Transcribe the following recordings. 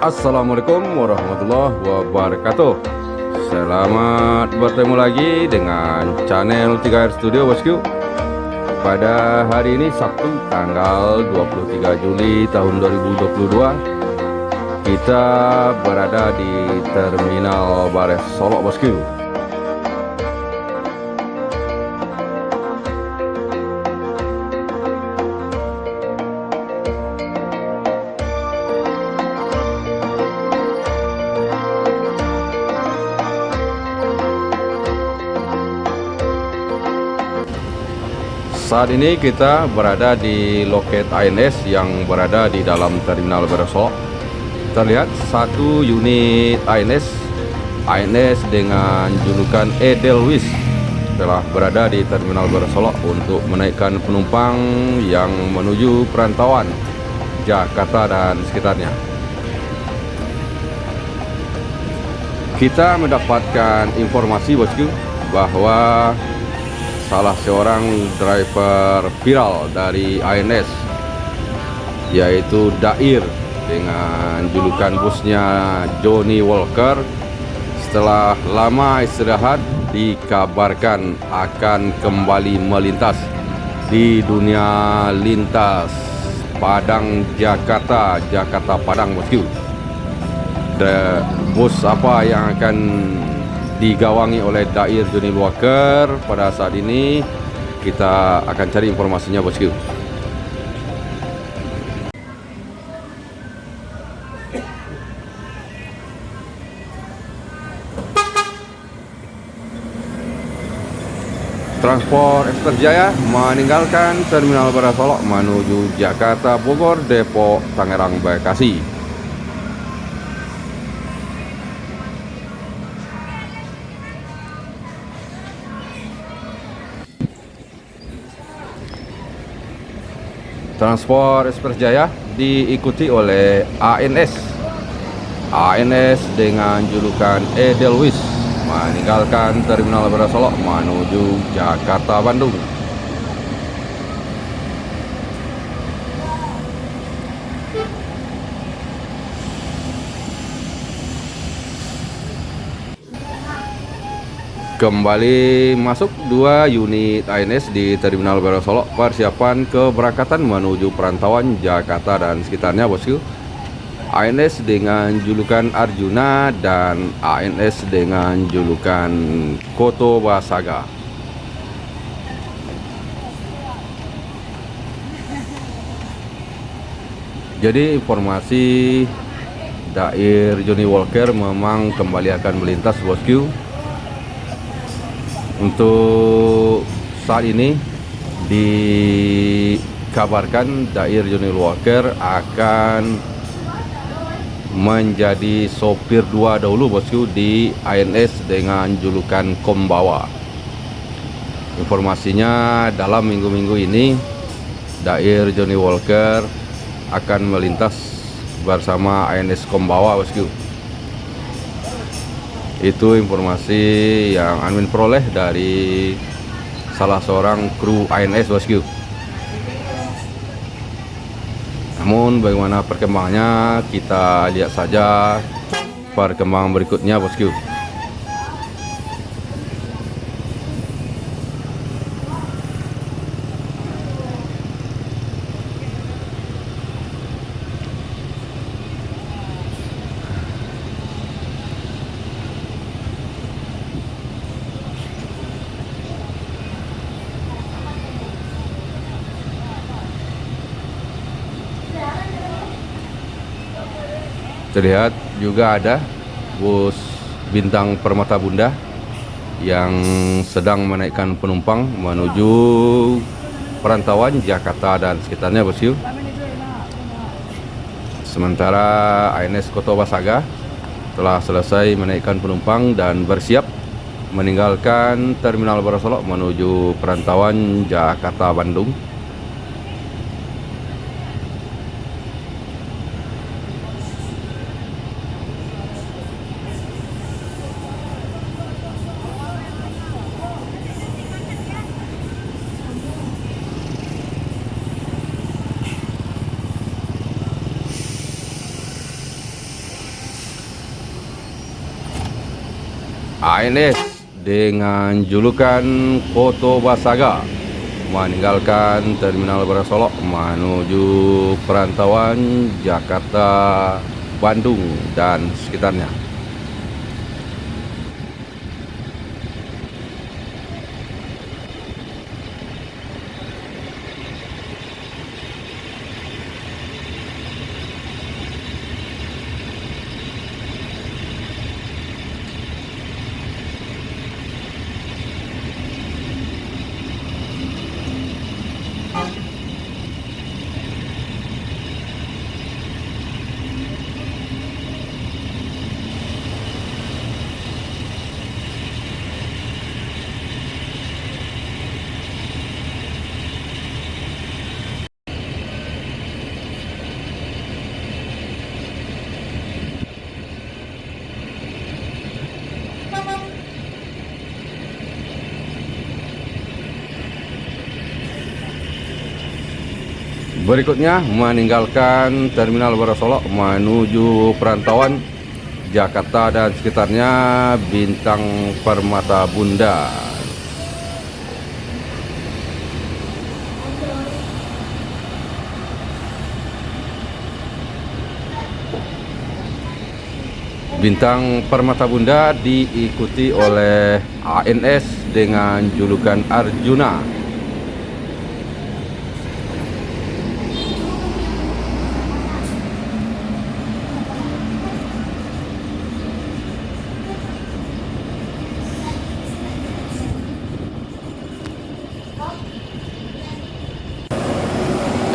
Assalamualaikum warahmatullahi wabarakatuh. Selamat bertemu lagi dengan channel 3R Studio bosku. Pada hari ini Sabtu tanggal 23 Juli tahun 2022, kita berada di Terminal Bares Solok bosku. Saat ini kita berada di loket ANS yang berada di dalam Terminal Bares Solok. Terlihat satu unit ANS dengan julukan Edelweiss telah berada di Terminal Bares Solok untuk menaikkan penumpang yang menuju perantauan Jakarta dan sekitarnya. Kita mendapatkan informasi bosku bahwa salah seorang driver viral dari ANS, yaitu Dair dengan julukan busnya Johnny Walker, setelah lama istirahat dikabarkan akan kembali melintas di dunia lintas Padang Jakarta Padang bosku. Bus apa yang akan digawangi oleh Dair Johnny Walker pada saat ini, kita akan cari informasinya bosku. Transport Ekspres Jaya meninggalkan Terminal Bares Solok menuju Jakarta, Bogor, Depok, Tangerang, Bekasi. Transport Ekspres Jaya diikuti oleh ANS dengan julukan Edelweiss meninggalkan Terminal Bares Solok menuju Jakarta, Bandung. Kembali masuk dua unit ANS di Terminal Bares Solok, persiapan keberangkatan menuju perantauan Jakarta dan sekitarnya bosku. ANS dengan julukan Arjuna dan ANS dengan julukan Koto Basaga. Jadi informasi Dair Johnny Walker memang kembali akan melintas bosku. Untuk saat ini dikabarkan Dair Johnny Walker akan menjadi sopir dua dahulu bosku di ANS dengan julukan Kombawa. Informasinya dalam minggu-minggu ini Dair Johnny Walker akan melintas bersama ANS Kombawa bosku. Itu informasi yang admin peroleh dari salah seorang kru ANS bosku. Namun bagaimana perkembangannya, kita lihat saja perkembangan berikutnya bosku. Terlihat juga ada bus Bintang Permata Bunda yang sedang menaikkan penumpang menuju perantauan Jakarta dan sekitarnya bosku. Sementara ANS Koto Basaga telah selesai menaikkan penumpang dan bersiap meninggalkan Terminal Bares Solok menuju perantauan Jakarta Bandung. ANS dengan julukan Koto Basaga meninggalkan Terminal Barasolok menuju perantauan Jakarta, Bandung, dan sekitarnya. Berikutnya meninggalkan Terminal Barasolok menuju perantauan Jakarta dan sekitarnya, Bintang Permata Bunda. Bintang Permata Bunda diikuti oleh ANS dengan julukan Arjuna.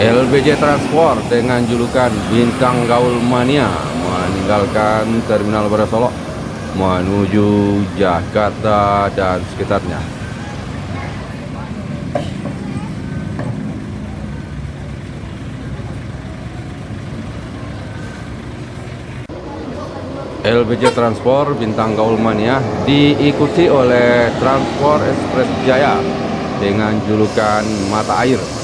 LBJ Transport dengan julukan Bintang Gaul Mania meninggalkan Terminal Barasolok menuju Jakarta dan sekitarnya. LBJ Transport Bintang Gaul Mania diikuti oleh Transport Express Jaya dengan julukan Mata Air